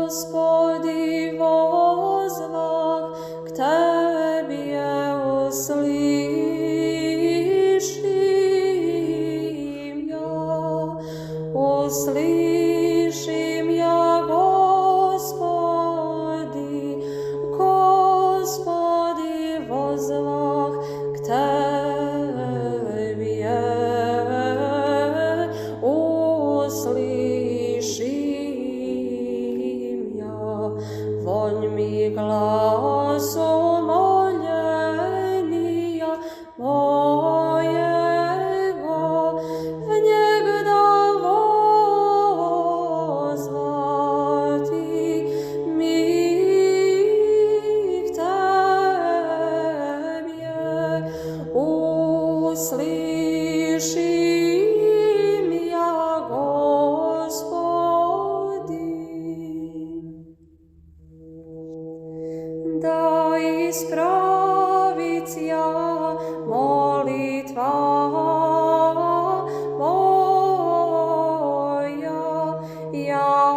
Gospodi, vozvah k Tebi je uslišim ja, Gospodi, vozvah k Tebi je uslišim ja, vonj mi glasu moljenja mojega, v njeg da vozvati mi k Tebi je uslišim ja, Gospodi. Da ispravicija molitva moja, ja